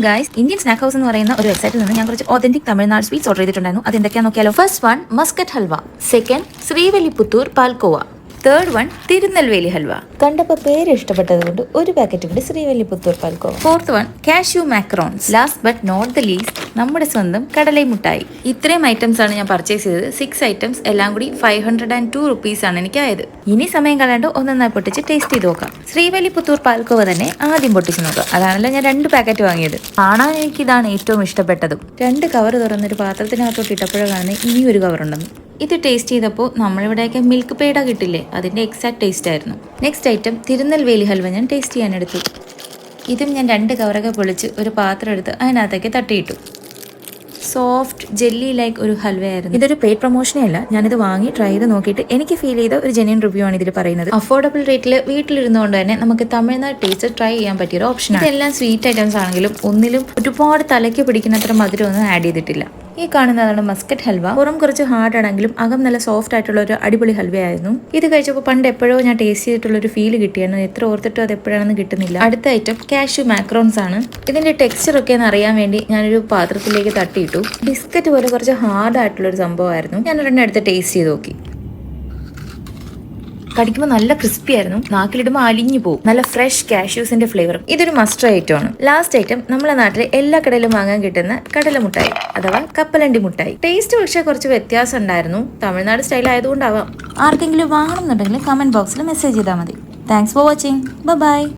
Guys, Indian snack house എന്ന് പറയുന്ന ഒരു വെബ്സൈറ്റിൽ നിന്ന് ഞാൻ കുറച്ച് ഒതന്റിക് തമിഴ്നാട് സ്വീറ്റ്സ് ഓർഡർ ചെയ്തിട്ടുണ്ടായിരുന്നു. അത് എന്തൊക്കെയാണെന്ന് നോക്കിയാലോ. First one Muscat halwa, second Srivilliputhur palkova, third one Tirunelveli halwa. കണ്ടപ്പോൾ പേര് ഇഷ്ടപ്പെട്ടത് കൊണ്ട് ഒരു പാക്കറ്റ് കൂടി Srivilliputhur palkova. Fourth one cashew macarons. Last but not the least നമ്മുടെ സ്വന്തം കടലൈ മുട്ടായി. ഇത്രയും ഐറ്റംസ് ആണ് ഞാൻ പർച്ചേസ് ചെയ്തത്. 6 ഐറ്റംസ് എല്ലാം കൂടി 502 rupees ആണ് എനിക്കായത്. ഇനി സമയം കളയാണ്ട് ഒന്നൊന്നായി പൊട്ടിച്ച് ടേസ്റ്റ് ചെയ്ത് നോക്കാം. ശ്രീവല്ലിപുത്തൂർ പാൽക്കോവ തന്നെ ആദ്യം പൊട്ടിച്ച് നോക്കാം. അതാണല്ലോ ഞാൻ 2 പാക്കറ്റ് വാങ്ങിയത്. കാണാൻ എനിക്ക് ഇതാണ് ഏറ്റവും ഇഷ്ടപ്പെട്ടതും. 2 കവർ തുറന്നൊരു പാത്രത്തിനകത്തോട്ട് ഇട്ടപ്പോഴാണ് കാണുന്നത് ഇനി ഒരു കവർ ഉണ്ടെന്ന്. ഇത് ടേസ്റ്റ് ചെയ്തപ്പോൾ നമ്മളിവിടെയൊക്കെ മിൽക്ക് പേട കിട്ടില്ലേ, അതിൻ്റെ എക്സാക്ട് ടേസ്റ്റ് ആയിരുന്നു. നെക്സ്റ്റ് ഐറ്റം തിരുനെൽവേലി ഹൽവ ഞാൻ ടേസ്റ്റ് ചെയ്യാനെടുത്തു. ഇതും ഞാൻ 2 കവറൊക്കെ പൊളിച്ച് ഒരു പാത്രം എടുത്ത് അതിനകത്തേക്ക് തട്ടിയിട്ടു. സോഫ്റ്റ് ജെല്ലി ലൈക്ക് ഒരു ഹൽവയായിരുന്നു. ഇതൊരു പെയ്ഡ് പ്രൊമോഷനേ അല്ല, ഞാനിത് വാങ്ങി ട്രൈ ചെയ്ത് നോക്കിയിട്ട് എനിക്ക് ഫീൽ ചെയ്ത ഒരു ജെന്യൂൻ റിവ്യൂ ആണ് ഇതിൽ പറയുന്നത്. അഫോർഡബിൾ റേറ്റിൽ വീട്ടിലിരുന്നുകൊണ്ട് തന്നെ നമുക്ക് തമിഴ്നാട് ടേസ്റ്റ് ട്രൈ ചെയ്യാൻ പറ്റിയ ഒരു ഓപ്ഷനാണ്. ഇതെല്ലാം സ്വീറ്റ് ഐറ്റംസ് ആണെങ്കിലും ഒന്നിലും ഒരുപാട് തലയ്ക്ക് പിടിക്കുന്നത്ര മധുരമൊന്നും ആഡ് ചെയ്തിട്ടില്ല. ഈ കാണുന്നതാണ് മസ്കറ്റ് ഹൽവ. പുറം കുറച്ച് ഹാർഡ് ആണെങ്കിലും അകം നല്ല സോഫ്റ്റ് ആയിട്ടുള്ള ഒരു അടിപൊളി ഹൽവയായിരുന്നു. ഇത് കഴിച്ചപ്പോൾ പണ്ട് എപ്പോഴോ ഞാൻ ടേസ്റ്റ് ചെയ്തിട്ടുള്ള ഒരു ഫീൽ കിട്ടിയായിരുന്നു. എത്ര ഓർത്തിട്ടും അത് എപ്പോഴാണെന്ന് കിട്ടുന്നില്ല. അടുത്ത ഐറ്റം കാഷ്യൂ മാക്രോൺസ് ആണ്. ഇതിന്റെ ടെക്സ്ചർ ഒക്കെ ഒന്ന് അറിയാൻ വേണ്ടി ഞാനൊരു പാത്രത്തിലേക്ക് തട്ടിയിട്ടു. ബിസ്ക്കറ്റ് പോലെ കുറച്ച് ഹാർഡ് ആയിട്ടുള്ള ഒരു സംഭവമായിരുന്നു. ഞാൻ ഒരെണ്ണം എടുത്ത് ടേസ്റ്റ് ചെയ്ത് നോക്കി. കടിക്കുമ്പോൾ നല്ല ക്രിസ്പി ആയിരുന്നു. നാക്കിലിടുമ്പോൾ അലിഞ്ഞു പോകും. നല്ല ഫ്രഷ് കാഷ്യൂസിന്റെ ഫ്ലേവറും. ഇതൊരു മസ്റ്റർ ഐറ്റം ആണ്. ലാസ്റ്റ് ഐറ്റം നമ്മളെ നാട്ടിലെ എല്ലാ കടയിലും വാങ്ങാൻ കിട്ടുന്ന കടല മുട്ടായി അഥവാ കപ്പലണ്ടി മുട്ടായി. ടേസ്റ്റ് പക്ഷേ കുറച്ച് വ്യത്യാസം ഉണ്ടായിരുന്നു. തമിഴ്നാട് സ്റ്റൈൽ ആയതുകൊണ്ടാവാം. ആർക്കെങ്കിലും വാങ്ങണമെന്നുണ്ടെങ്കിൽ കമന്റ് ബോക്സിൽ മെസ്സേജ് ചെയ്താൽ മതി. Thanks for watching. ബൈ.